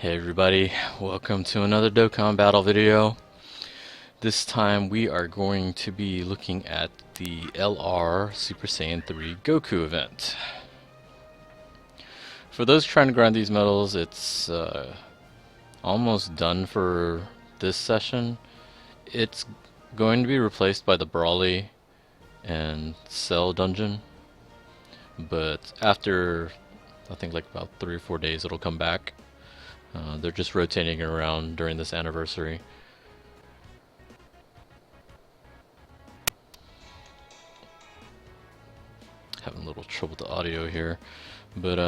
Hey everybody, welcome to another Dokkan Battle video. This time we are going to be looking at the LR Super Saiyan 3 Goku event. For those trying to grind these medals, it's almost done for this session. It's going to be replaced by the Brawly and Cell dungeon, but after I think like about 3 or 4 days it'll come back. They're just rotating it around during this anniversary. Having a little trouble with the audio here, but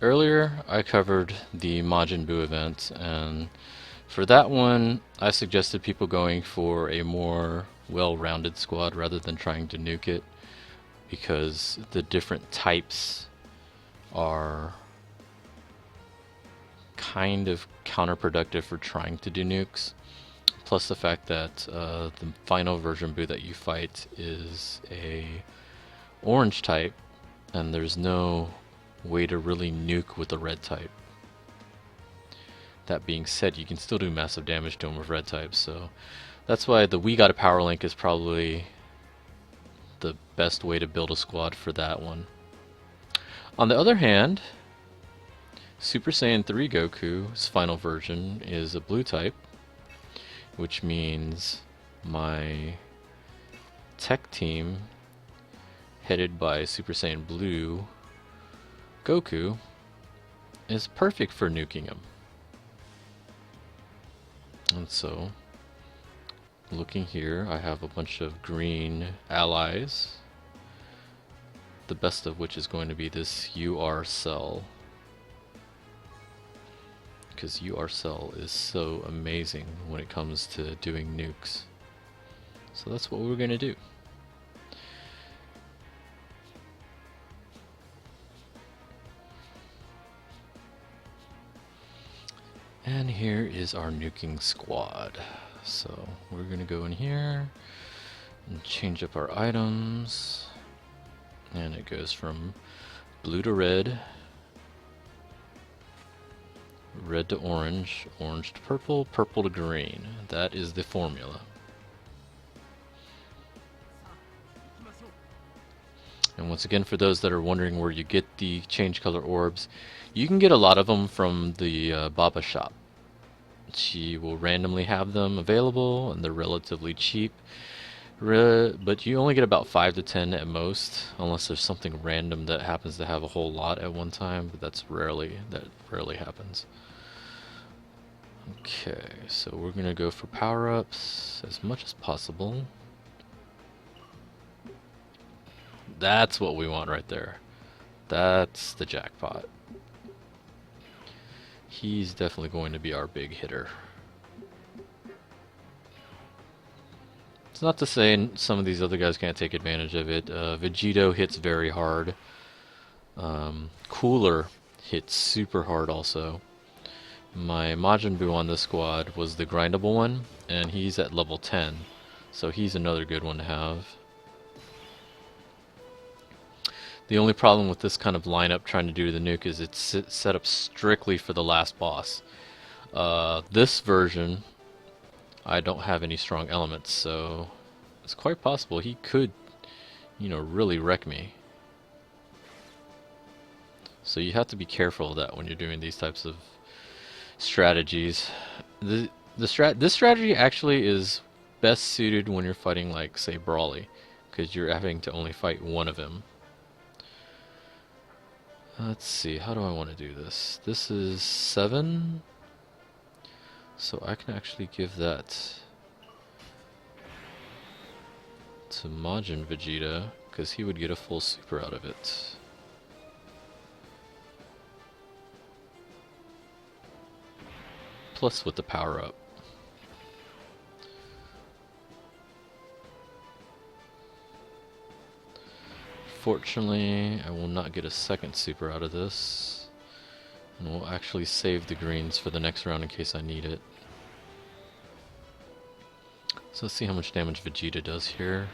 earlier I covered the Majin Buu event, and for that one I suggested people going for a more well-rounded squad rather than trying to nuke it, because the different types are kind of counterproductive for trying to do nukes. Plus the fact that the final version Buu that you fight is a orange type, and there's no way to really nuke with the red type. That being said, you can still do massive damage to him with red types, so that's why the We Got a Power Link is probably the best way to build a squad for that one. On the other hand, Super Saiyan 3 Goku's final version is a blue type, which means my tech team, headed by Super Saiyan Blue Goku, is perfect for nuking him. And so, looking here, I have a bunch of green allies, the best of which is going to be this UR Cell, because UR Cell is so amazing when it comes to doing nukes. So that's what we're going to do. And here is our nuking squad. So we're going to go in here and change up our items. And it goes from blue to red, red to orange, orange to purple, purple to green. That is the formula. And once again, for those that are wondering where you get the change color orbs, you can get a lot of them from the Baba shop. She will randomly have them available, and they're relatively cheap. But you only get about 5 to 10 at most, unless there's something random that happens to have a whole lot at one time, but that rarely happens. Okay, so we're gonna go for power-ups as much as possible. That's what we want right there. That's the jackpot. He's definitely going to be our big hitter. It's not to say some of these other guys can't take advantage of it. Vegeta hits very hard. Cooler hits super hard also. My Majin Buu on this squad was the grindable one, and he's at level 10, so he's another good one to have. The only problem with this kind of lineup trying to do the nuke is it's set up strictly for the last boss. This version, I don't have any strong elements, so it's quite possible he could, really wreck me. So you have to be careful of that when you're doing these types of strategies. This strategy actually is best suited when you're fighting, like, say, Brawly, because you're having to only fight one of him. Let's see, how do I want to do this? This is 7, so I can actually give that to Majin Vegeta, because he would get a full super out of it. Plus with the power up. Fortunately, I will not get a second super out of this, and we'll actually save the greens for the next round in case I need it. So let's see how much damage Vegeta does here.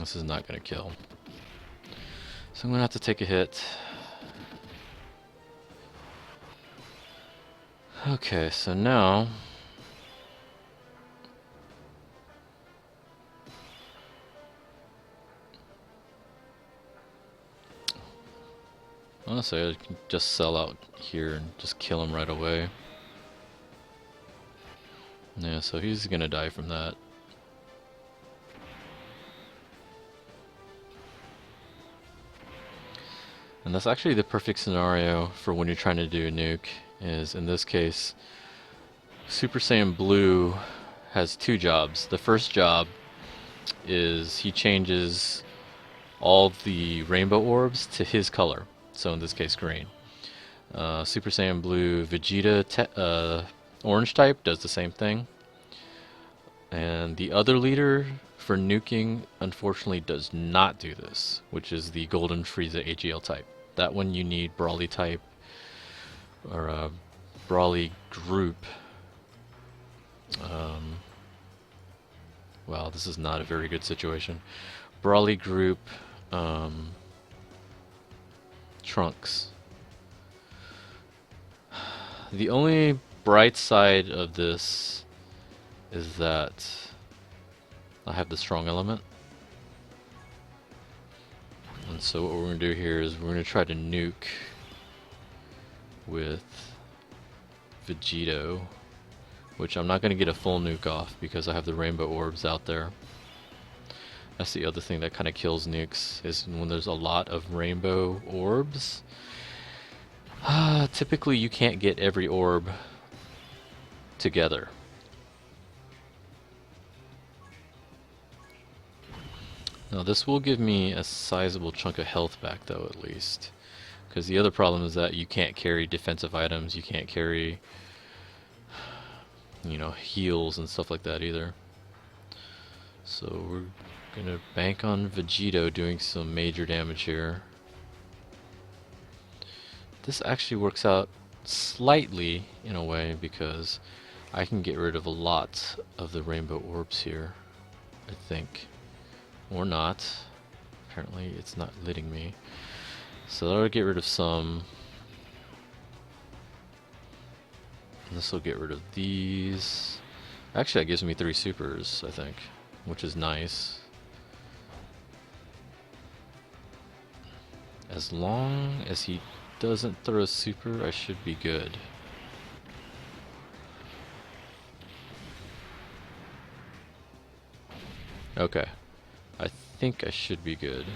This is not going to kill. So I'm going to have to take a hit. Okay, so now... honestly, I can just sell out here and just kill him right away. Yeah, so he's gonna die from that. And that's actually the perfect scenario for when you're trying to do a nuke, is in this case, Super Saiyan Blue has two jobs. The first job is he changes all the rainbow orbs to his color. So in this case, green. Super Saiyan Blue Vegeta orange type does the same thing. And the other leader for nuking, unfortunately, does not do this, which is the Golden Freeza AGL type. That one you need Brawly type, or Brawly group. Wow, this is not a very good situation. Brawly group Trunks. The only bright side of this is that I have the strong element. And so what we're going to do here is we're going to try to nuke with Vegeta, which I'm not going to get a full nuke off because I have the rainbow orbs out there. That's the other thing that kind of kills nukes, is when there's a lot of rainbow orbs. Typically you can't get every orb together. Now this will give me a sizable chunk of health back though, at least. Because the other problem is that you can't carry defensive items, you can't carry, you know, heals and stuff like that either. So we're gonna bank on Vegeta doing some major damage here. This actually works out slightly in a way because I can get rid of a lot of the rainbow orbs here, I think. Or not. Apparently it's not letting me. So that'll get rid of some. This will get rid of these. Actually that gives me 3 supers, I think, which is nice. As long as he doesn't throw a super, I should be good. Okay. I think I should be good.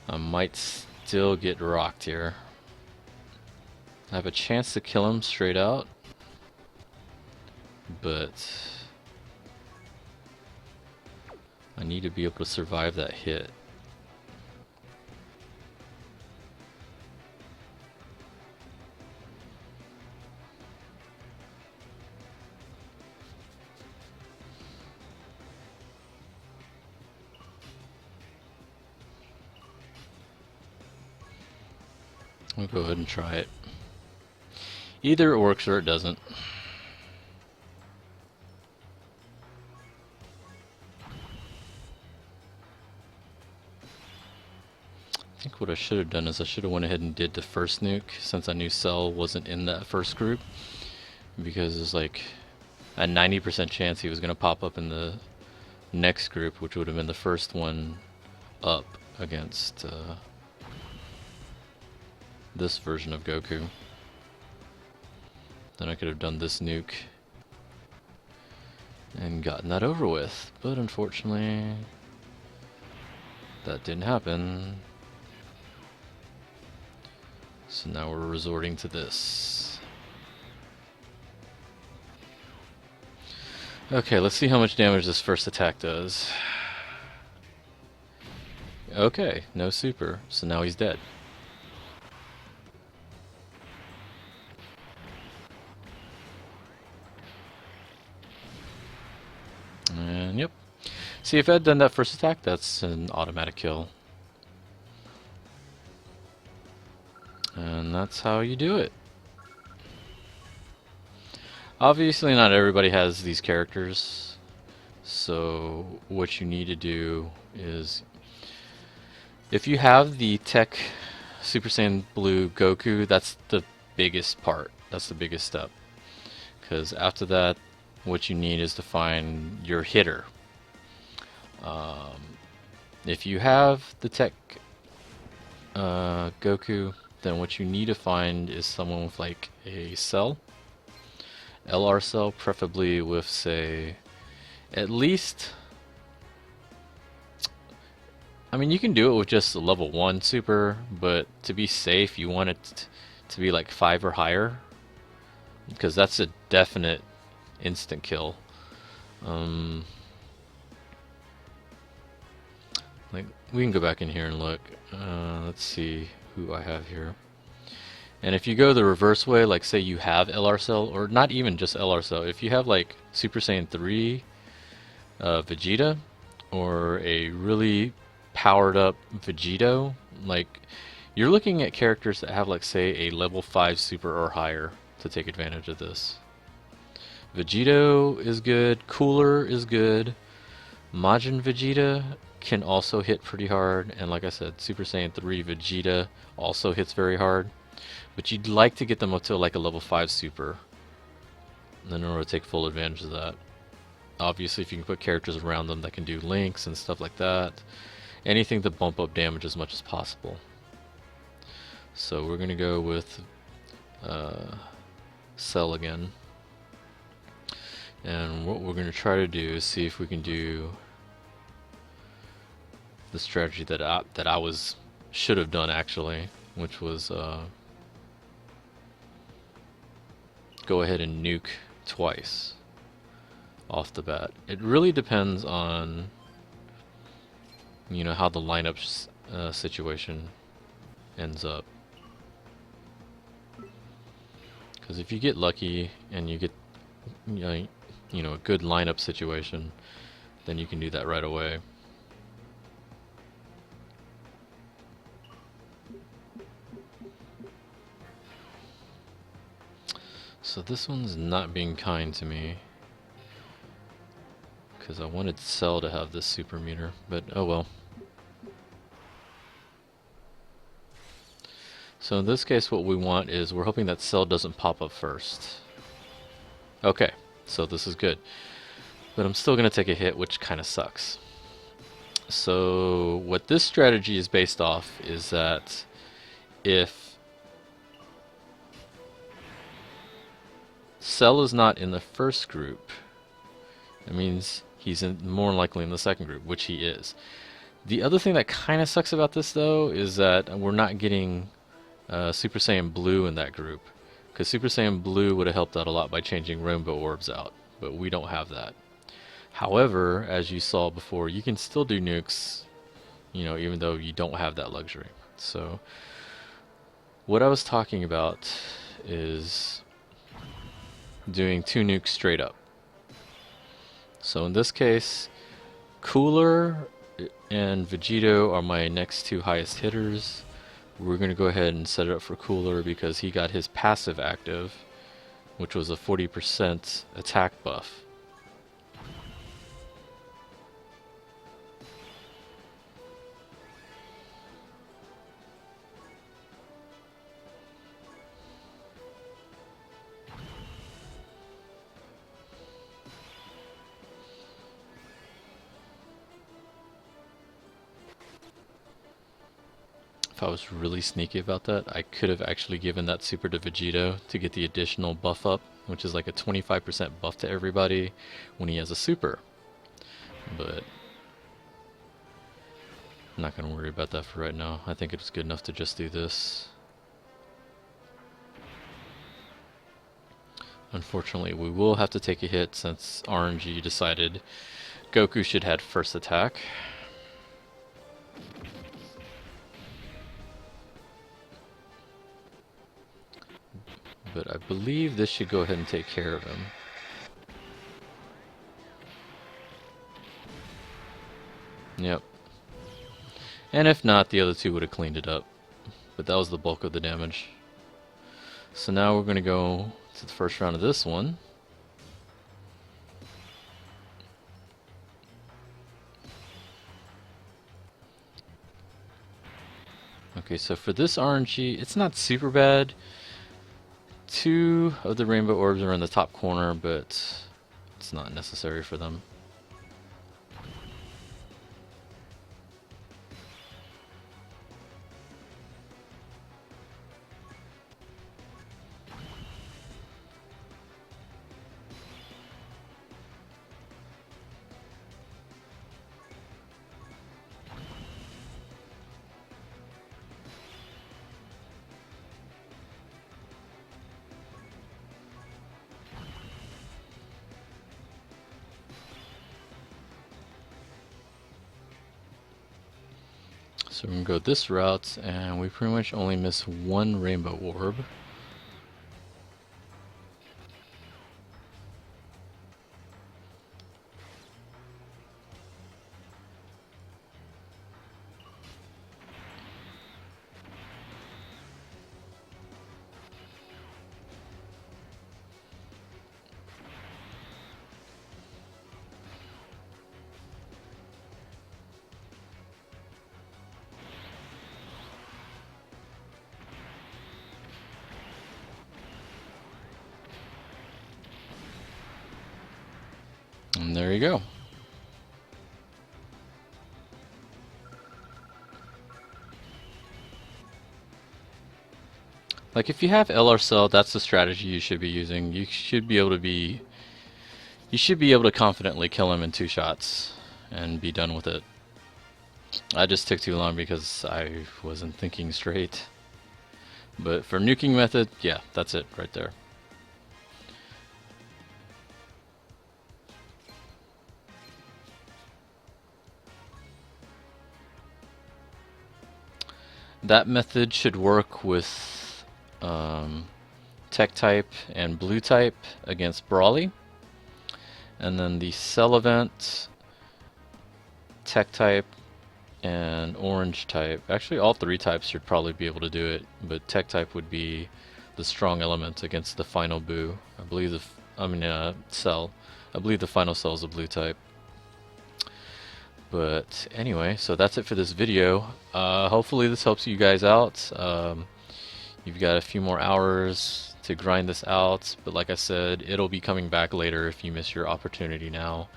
I might still get rocked here. I have a chance to kill him straight out, but I need to be able to survive that hit. I'll go ahead and try it. Either it works or it doesn't. I think what I should have done is I should have went ahead and did the first nuke since I knew Cell wasn't in that first group, because there's like a 90% chance he was going to pop up in the next group, which would have been the first one up against this version of Goku. Then I could have done this nuke and gotten that over with, but unfortunately that didn't happen. So now we're resorting to this. Okay, let's see how much damage this first attack does. Okay, no super, so now he's dead. See, if I had done that first attack, that's an automatic kill. And that's how you do it. Obviously not everybody has these characters, so what you need to do is, if you have the TEQ Super Saiyan Blue Goku, that's the biggest part, that's the biggest step. Because after that, what you need is to find your hitter. If you have the TEQ Goku, then what you need to find is someone with like a cell. LR cell, preferably with, say, at least, I mean, you can do it with just a level 1 super, but to be safe, you want it to be like 5 or higher, because that's a definite instant kill. Like, we can go back in here and look. Let's see who I have here. And if you go the reverse way, like say you have LR Cell, or not even just LR Cell, if you have like Super Saiyan 3 Vegeta, or a really powered up Vegito, like, you're looking at characters that have like say a level 5 super or higher to take advantage of this. Vegito is good, Cooler is good, Majin Vegeta can also hit pretty hard, and like I said, Super Saiyan 3 Vegeta also hits very hard. But you'd like to get them up to like a level 5 super in order to take full advantage of that. Obviously, if you can put characters around them that can do links and stuff like that, anything to bump up damage as much as possible. So we're going to go with Cell again. And what we're going to try to do is see if we can do the strategy that I should have done actually, which was go ahead and nuke twice off the bat. It really depends on, you know, how the lineup situation ends up. Because if you get lucky and you get, you know, a good lineup situation, then you can do that right away. So this one's not being kind to me, because I wanted Cell to have this super meter, but oh well. So in this case, what we want is, we're hoping that Cell doesn't pop up first. Okay, so this is good. But I'm still going to take a hit, which kind of sucks. So what this strategy is based off is that if Cell is not in the first group, it means he's more likely in the second group, which he is. The other thing that kind of sucks about this, though, is that we're not getting Super Saiyan Blue in that group, because Super Saiyan Blue would have helped out a lot by changing Rainbow Orbs out, but we don't have that. However, as you saw before, you can still do nukes, you know, even though you don't have that luxury. So what I was talking about is doing 2 nukes straight up. So in this case, Cooler and Vegito are my next 2 highest hitters. We're going to go ahead and set it up for Cooler because he got his passive active, which was a 40% attack buff. If I was really sneaky about that, I could have actually given that super to Vegito to get the additional buff up, which is like a 25% buff to everybody when he has a super. But I'm not going to worry about that for right now. I think it's good enough to just do this. Unfortunately, we will have to take a hit since RNG decided Goku should have first attack. But I believe this should go ahead and take care of him. Yep. And if not, the other two would have cleaned it up. But that was the bulk of the damage. So now we're going to go to the first round of this one. Okay, so for this RNG, it's not super bad. 2 of the rainbow orbs are in the top corner, but it's not necessary for them. So we're going to go this route, and we pretty much only miss 1 rainbow orb. And there you go. Like if you have LR Cell, that's the strategy you should be using. You should be able to confidently kill him in 2 shots and be done with it. I just took too long because I wasn't thinking straight. But for nuking method, yeah, that's it right there. That method should work with TEQ type and blue type against Brawly. And then the Cell event, TEQ type, and orange type. Actually, all 3 types should probably be able to do it, but TEQ type would be the strong element against the final Boo. I believe Cell. I believe the final Cell is a blue type. But anyway, so that's it for this video. Hopefully this helps you guys out. You've got a few more hours to grind this out, but like I said, it'll be coming back later if you miss your opportunity now.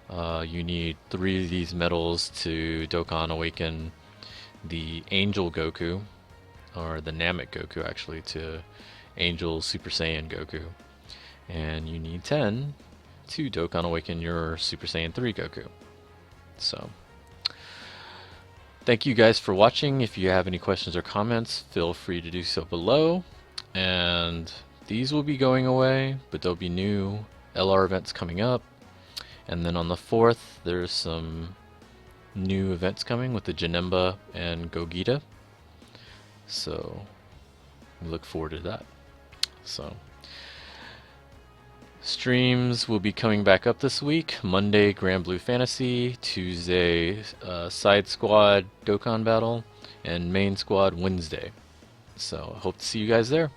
You need 3 of these medals to Dokkan Awaken the Angel Goku, or the Namek Goku actually, to Angel Super Saiyan Goku. And you need 10 to Dokkan Awaken your Super Saiyan 3 Goku. So, thank you guys for watching. If you have any questions or comments, feel free to do so below. And these will be going away, but there'll be new LR events coming up. And then on the 4th, there's some new events coming with the Janemba and Gogeta. So, we look forward to that. So, streams will be coming back up this week. Monday, Grand Blue Fantasy. Tuesday, Side Squad Dokkan Battle. And Main Squad Wednesday. So, I hope to see you guys there.